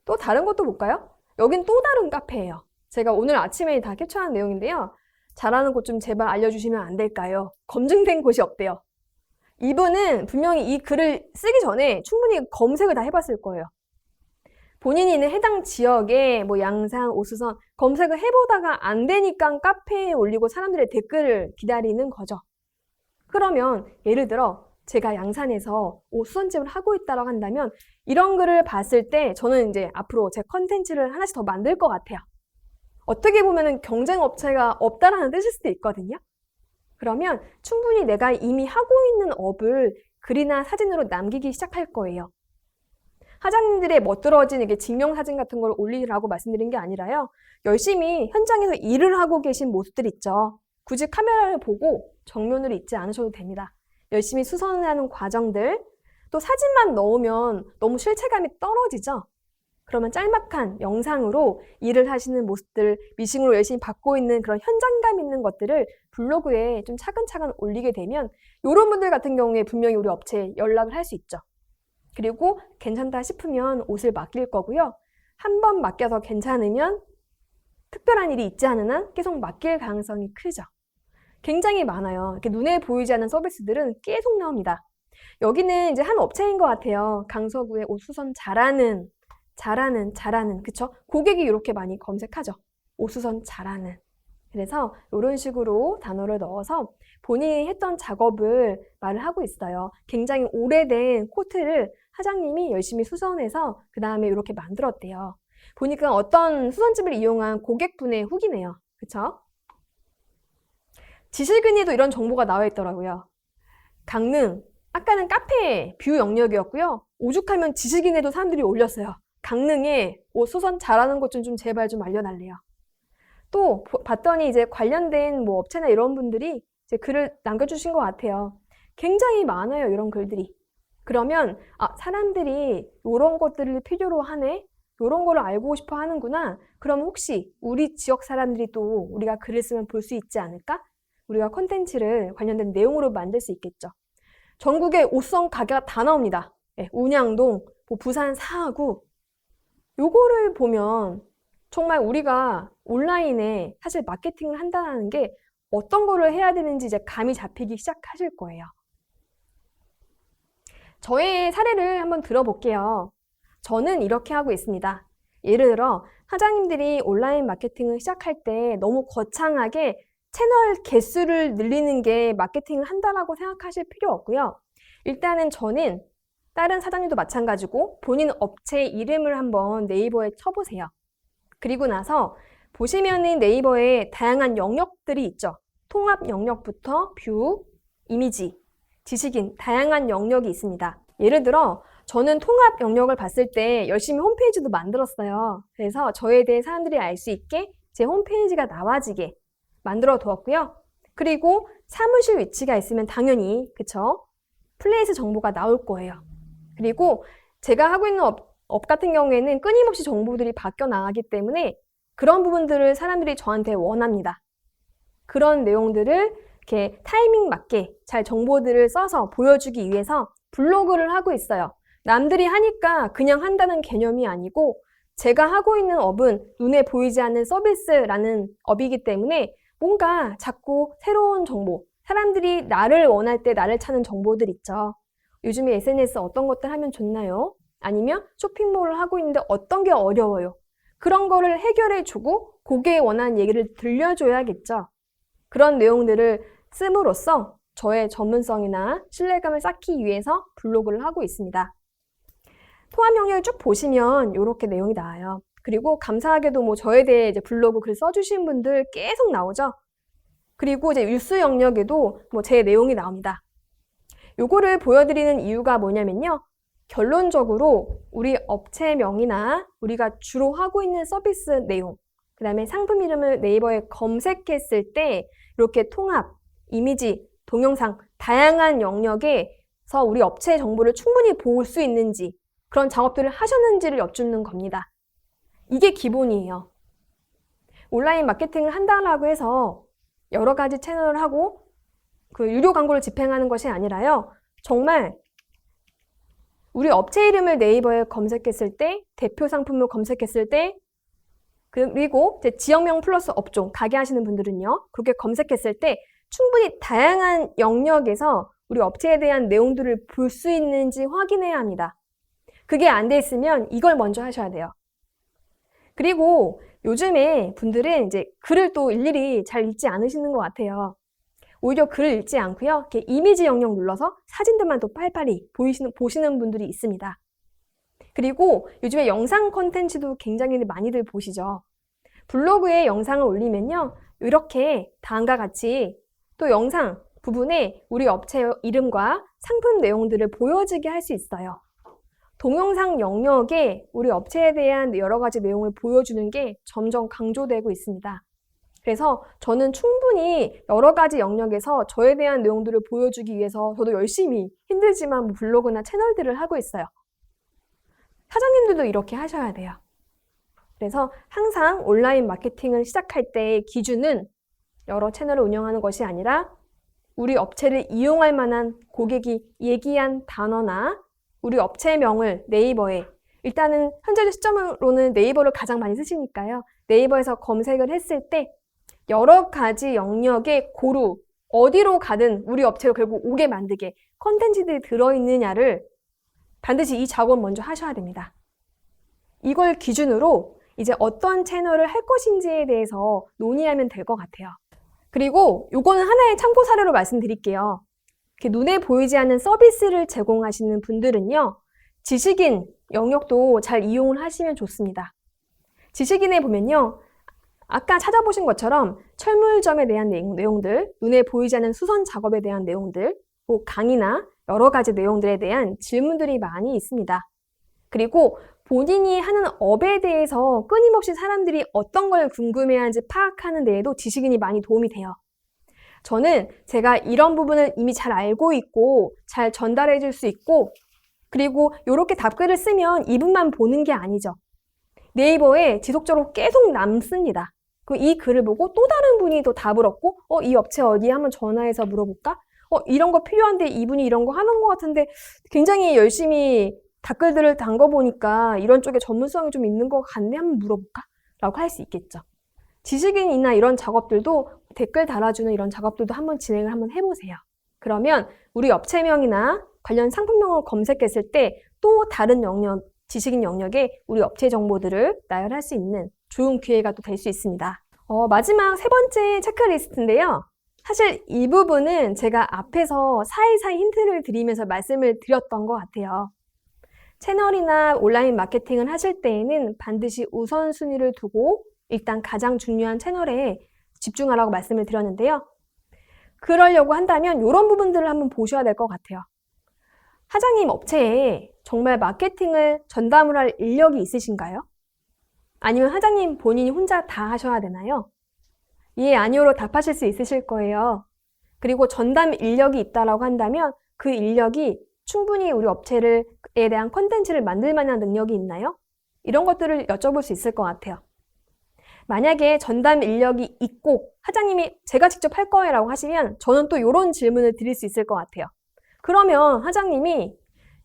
또 다른 것도 볼까요? 여긴 또 다른 카페예요. 제가 오늘 아침에 다 캡처한 내용인데요. 잘하는 곳 좀 제발 알려주시면 안 될까요? 검증된 곳이 없대요. 이분은 분명히 이 글을 쓰기 전에 충분히 검색을 다 해봤을 거예요. 본인이 있는 해당 지역에 양산, 옷수선 검색을 해보다가 안 되니까 카페에 올리고 사람들의 댓글을 기다리는 거죠. 그러면 예를 들어 제가 양산에서 옷수선집을 하고 있다고 한다면 이런 글을 봤을 때 저는 이제 앞으로 제 컨텐츠를 하나씩 더 만들 것 같아요. 어떻게 보면은 경쟁 업체가 없다라는 뜻일 수도 있거든요. 그러면 충분히 내가 이미 하고 있는 업을 글이나 사진으로 남기기 시작할 거예요. 사장님들의 멋들어진 증명사진 같은 걸 올리라고 말씀드린 게 아니라요. 열심히 현장에서 일을 하고 계신 모습들 있죠. 굳이 카메라를 보고 정면으로 있지 않으셔도 됩니다. 열심히 수선하는 과정들, 또 사진만 넣으면 너무 실체감이 떨어지죠. 그러면 짤막한 영상으로 일을 하시는 모습들, 미싱으로 열심히 받고 있는 그런 현장감 있는 것들을 블로그에 좀 차근차근 올리게 되면 이런 분들 같은 경우에 분명히 우리 업체에 연락을 할 수 있죠. 그리고 괜찮다 싶으면 옷을 맡길 거고요. 한 번 맡겨서 괜찮으면 특별한 일이 있지 않은 한 계속 맡길 가능성이 크죠. 굉장히 많아요. 이렇게 눈에 보이지 않는 서비스들은 계속 나옵니다. 여기는 이제 한 업체인 것 같아요. 강서구에 옷 수선 잘하는, 그쵸? 고객이 이렇게 많이 검색하죠. 옷 수선 잘하는. 그래서 이런 식으로 단어를 넣어서 본인이 했던 작업을 말을 하고 있어요. 굉장히 오래된 코트를 사장님이 열심히 수선해서 그 다음에 이렇게 만들었대요. 보니까 어떤 수선집을 이용한 고객분의 후기네요. 그쵸? 지식인에도 이런 정보가 나와 있더라고요. 강릉, 아까는 카페 뷰 영역이었고요. 오죽하면 지식인에도 사람들이 올렸어요. 강릉에 옷 수선 잘하는 것 좀 제발 좀 알려달래요. 또 봤더니 이제 관련된 업체나 이런 분들이 이제 글을 남겨주신 것 같아요. 굉장히 많아요, 이런 글들이. 그러면 사람들이 이런 것들을 필요로 하네? 이런 거를 알고 싶어 하는구나. 그럼 혹시 우리 지역 사람들이 또 우리가 글을 쓰면 볼 수 있지 않을까? 우리가 콘텐츠를 관련된 내용으로 만들 수 있겠죠. 전국에 옷선 가게가 다 나옵니다. 네, 운양동, 부산 사하구. 요거를 보면 정말 우리가 온라인에 사실 마케팅을 한다는 게 어떤 거를 해야 되는지 이제 감이 잡히기 시작하실 거예요. 저의 사례를 한번 들어볼게요. 저는 이렇게 하고 있습니다. 예를 들어 사장님들이 온라인 마케팅을 시작할 때 너무 거창하게 채널 개수를 늘리는 게 마케팅을 한다라고 생각하실 필요 없고요. 일단은 저는 다른 사장님도 마찬가지고 본인 업체 이름을 한번 네이버에 쳐보세요. 그리고 나서 보시면은 네이버에 다양한 영역들이 있죠. 통합 영역부터 뷰, 이미지, 지식인, 다양한 영역이 있습니다. 예를 들어 저는 통합 영역을 봤을 때 열심히 홈페이지도 만들었어요. 그래서 저에 대해 사람들이 알 수 있게 제 홈페이지가 나와지게 만들어 두었고요. 그리고 사무실 위치가 있으면 당연히 그쵸? 플레이스 정보가 나올 거예요. 그리고 제가 하고 있는 업 같은 경우에는 끊임없이 정보들이 바뀌어 나가기 때문에 그런 부분들을 사람들이 저한테 원합니다. 그런 내용들을 이렇게 타이밍 맞게 잘 정보들을 써서 보여주기 위해서 블로그를 하고 있어요. 남들이 하니까 그냥 한다는 개념이 아니고 제가 하고 있는 업은 눈에 보이지 않는 서비스라는 업이기 때문에 뭔가 자꾸 새로운 정보, 사람들이 나를 원할 때 나를 찾는 정보들 있죠. 요즘에 SNS 어떤 것들 하면 좋나요? 아니면 쇼핑몰을 하고 있는데 어떤 게 어려워요? 그런 거를 해결해주고 고객에 원하는 얘기를 들려줘야겠죠. 그런 내용들을 씀으로써 저의 전문성이나 신뢰감을 쌓기 위해서 블로그를 하고 있습니다. 통합 영역을 쭉 보시면 이렇게 내용이 나와요. 그리고 감사하게도 뭐 저에 대해 이제 블로그 글 써주신 분들 계속 나오죠. 그리고 이제 뉴스 영역에도 뭐 제 내용이 나옵니다. 요거를 보여드리는 이유가 뭐냐면요. 결론적으로 우리 업체명이나 우리가 주로 하고 있는 서비스 내용, 그 다음에 상품 이름을 네이버에 검색했을 때 이렇게 통합, 이미지, 동영상, 다양한 영역에서 우리 업체의 정보를 충분히 볼 수 있는지 그런 작업들을 하셨는지를 여쭙는 겁니다. 이게 기본이에요. 온라인 마케팅을 한다라고 해서 여러 가지 채널을 하고 그 유료 광고를 집행하는 것이 아니라요. 정말 우리 업체 이름을 네이버에 검색했을 때, 대표 상품을 검색했을 때, 그리고 지역명 플러스 업종, 가게 하시는 분들은요. 그렇게 검색했을 때 충분히 다양한 영역에서 우리 업체에 대한 내용들을 볼 수 있는지 확인해야 합니다. 그게 안 돼 있으면 이걸 먼저 하셔야 돼요. 그리고 요즘에 분들은 이제 글을 또 일일이 잘 읽지 않으시는 것 같아요. 오히려 글을 읽지 않고요. 이렇게 이미지 영역 눌러서 사진들만 또 빨리빨리 보시는 분들이 있습니다. 그리고 요즘에 영상 콘텐츠도 굉장히 많이들 보시죠. 블로그에 영상을 올리면요. 이렇게 다음과 같이 또 영상 부분에 우리 업체 이름과 상품 내용들을 보여지게 할 수 있어요. 동영상 영역에 우리 업체에 대한 여러 가지 내용을 보여주는 게 점점 강조되고 있습니다. 그래서 저는 충분히 여러 가지 영역에서 저에 대한 내용들을 보여주기 위해서 저도 열심히 힘들지만 블로그나 채널들을 하고 있어요. 사장님들도 이렇게 하셔야 돼요. 그래서 항상 온라인 마케팅을 시작할 때의 기준은 여러 채널을 운영하는 것이 아니라 우리 업체를 이용할 만한 고객이 얘기한 단어나 우리 업체명을 네이버에 일단은 현재 시점으로는 네이버를 가장 많이 쓰시니까요. 네이버에서 검색을 했을 때 여러 가지 영역의 고루 어디로 가든 우리 업체로 결국 오게 만들게 컨텐츠들이 들어있느냐를 반드시 이 작업을 먼저 하셔야 됩니다. 이걸 기준으로 이제 어떤 채널을 할 것인지에 대해서 논의하면 될 것 같아요. 그리고 요거는 하나의 참고 사례로 말씀드릴게요. 이렇게 눈에 보이지 않는 서비스를 제공하시는 분들은요. 지식인 영역도 잘 이용을 하시면 좋습니다. 지식인에 보면요. 아까 찾아보신 것처럼 철물점에 대한 내용들, 눈에 보이지 않는 수선 작업에 대한 내용들, 뭐 강의나 여러 가지 내용들에 대한 질문들이 많이 있습니다. 그리고 본인이 하는 업에 대해서 끊임없이 사람들이 어떤 걸 궁금해하는지 파악하는 데에도 지식인이 많이 도움이 돼요. 저는 제가 이런 부분을 이미 잘 알고 있고 잘 전달해 줄 수 있고 그리고 이렇게 답글을 쓰면 이분만 보는 게 아니죠. 네이버에 지속적으로 계속 남습니다. 이 글을 보고 또 다른 분이 또 답을 얻고 이 업체 어디에 한번 전화해서 물어볼까? 이런 거 필요한데 이분이 이런 거 하는 것 같은데 굉장히 열심히 댓글들을 담궈보니까 이런 쪽에 전문성이 좀 있는 것 같네 한번 물어볼까? 라고 할 수 있겠죠. 지식인이나 이런 작업들도 댓글 달아주는 이런 작업들도 한번 진행을 한번 해보세요. 그러면 우리 업체명이나 관련 상품명을 검색했을 때 또 다른 영역, 지식인 영역에 우리 업체 정보들을 나열할 수 있는 좋은 기회가 또 될 수 있습니다. 마지막 세 번째 체크리스트인데요. 사실 이 부분은 제가 앞에서 사이사이 힌트를 드리면서 말씀을 드렸던 것 같아요. 채널이나 온라인 마케팅을 하실 때에는 반드시 우선순위를 두고 일단 가장 중요한 채널에 집중하라고 말씀을 드렸는데요. 그러려고 한다면 이런 부분들을 한번 보셔야 될 것 같아요. 사장님 업체에 정말 마케팅을 전담을 할 인력이 있으신가요? 아니면 사장님 본인이 혼자 다 하셔야 되나요? 예, 아니요로 답하실 수 있으실 거예요. 그리고 전담 인력이 있다라고 한다면 그 인력이 충분히 우리 업체에 대한 콘텐츠를 만들 만한 능력이 있나요? 이런 것들을 여쭤볼 수 있을 것 같아요. 만약에 전담 인력이 있고 사장님이 제가 직접 할 거예요 라고 하시면 저는 또 이런 질문을 드릴 수 있을 것 같아요. 그러면 사장님이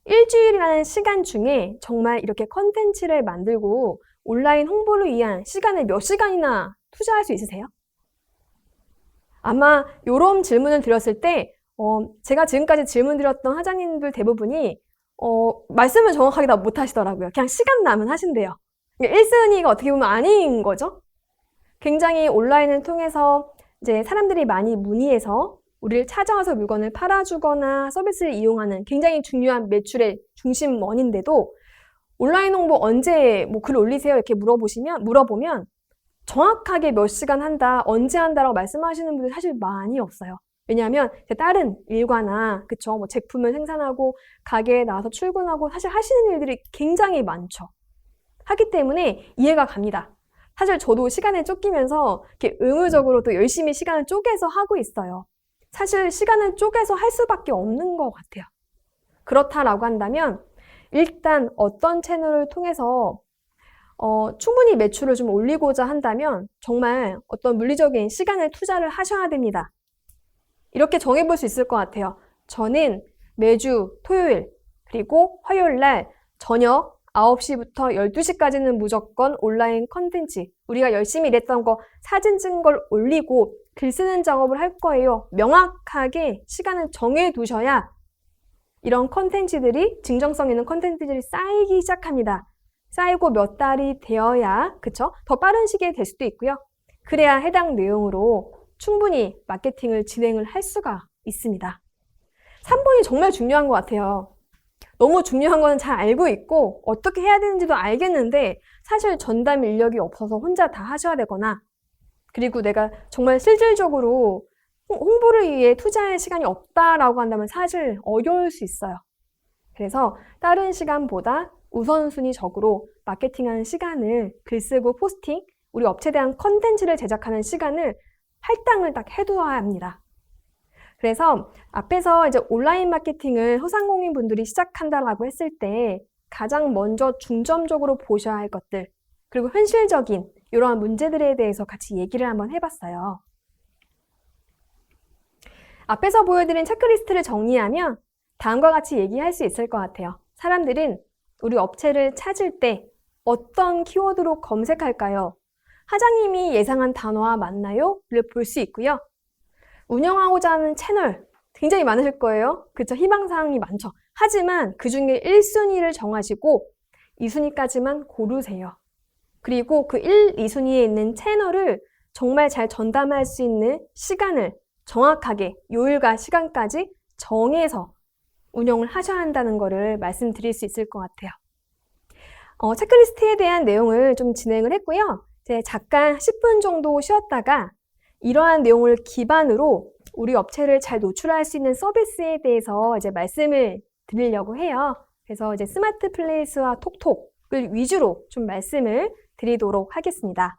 일주일이라는 시간 중에 정말 이렇게 컨텐츠를 만들고 온라인 홍보를 위한 시간을 몇 시간이나 투자할 수 있으세요? 아마 이런 질문을 드렸을 때 제가 지금까지 질문 드렸던 사장님들 대부분이 말씀을 정확하게 다 못 하시더라고요. 그냥 시간 나면 하신대요. 1순위가 어떻게 보면 아닌 거죠. 굉장히 온라인을 통해서 이제 사람들이 많이 문의해서 우리를 찾아와서 물건을 팔아주거나 서비스를 이용하는 굉장히 중요한 매출의 중심원인데도 온라인 홍보 언제 글 올리세요? 이렇게 물어보면 정확하게 몇 시간 한다, 언제 한다라고 말씀하시는 분들이 사실 많이 없어요. 왜냐하면 다른 일과나 그쵸? 제품을 생산하고 가게에 나와서 출근하고 사실 하시는 일들이 굉장히 많죠. 하기 때문에 이해가 갑니다. 사실 저도 시간에 쫓기면서 이렇게 의무적으로 또 열심히 시간을 쪼개서 하고 있어요. 사실 시간을 쪼개서 할 수밖에 없는 것 같아요. 그렇다라고 한다면 일단 어떤 채널을 통해서 충분히 매출을 좀 올리고자 한다면 정말 어떤 물리적인 시간을 투자를 하셔야 됩니다. 이렇게 정해볼 수 있을 것 같아요. 저는 매주 토요일 그리고 화요일 날 저녁 9시부터 12시까지는 무조건 온라인 컨텐츠, 우리가 열심히 일했던 거 사진 찍은 걸 올리고 글 쓰는 작업을 할 거예요. 명확하게 시간을 정해두셔야 이런 컨텐츠들이, 증정성 있는 컨텐츠들이 쌓이기 시작합니다. 쌓이고 몇 달이 되어야, 그쵸? 더 빠른 시기에 될 수도 있고요. 그래야 해당 내용으로 충분히 마케팅을 진행을 할 수가 있습니다. 3번이 정말 중요한 것 같아요. 너무 중요한 거는 잘 알고 있고 어떻게 해야 되는지도 알겠는데 사실 전담 인력이 없어서 혼자 다 하셔야 되거나 그리고 내가 정말 실질적으로 홍보를 위해 투자할 시간이 없다라고 한다면 사실 어려울 수 있어요. 그래서 다른 시간보다 우선순위적으로 마케팅하는 시간을 글쓰고 포스팅, 우리 업체에 대한 컨텐츠를 제작하는 시간을 할당을 딱 해두어야 합니다. 그래서 앞에서 이제 온라인 마케팅을 소상공인 분들이 시작한다라고 했을 때 가장 먼저 중점적으로 보셔야 할 것들, 그리고 현실적인 이러한 문제들에 대해서 같이 얘기를 한번 해봤어요. 앞에서 보여드린 체크리스트를 정리하면 다음과 같이 얘기할 수 있을 것 같아요. 사람들은 우리 업체를 찾을 때 어떤 키워드로 검색할까요? 사장님이 예상한 단어와 맞나요? 를 볼 수 있고요. 운영하고자 하는 채널 굉장히 많으실 거예요. 그쵸? 희망사항이 많죠. 하지만 그 중에 1순위를 정하시고 2순위까지만 고르세요. 그리고 그 1, 2순위에 있는 채널을 정말 잘 전담할 수 있는 시간을 정확하게 요일과 시간까지 정해서 운영을 하셔야 한다는 것을 말씀드릴 수 있을 것 같아요. 체크리스트에 대한 내용을 좀 진행을 했고요. 이제 잠깐 10분 정도 쉬었다가 이러한 내용을 기반으로 우리 업체를 잘 노출할 수 있는 서비스에 대해서 이제 말씀을 드리려고 해요. 그래서 이제 스마트 플레이스와 톡톡을 위주로 좀 말씀을 드리도록 하겠습니다.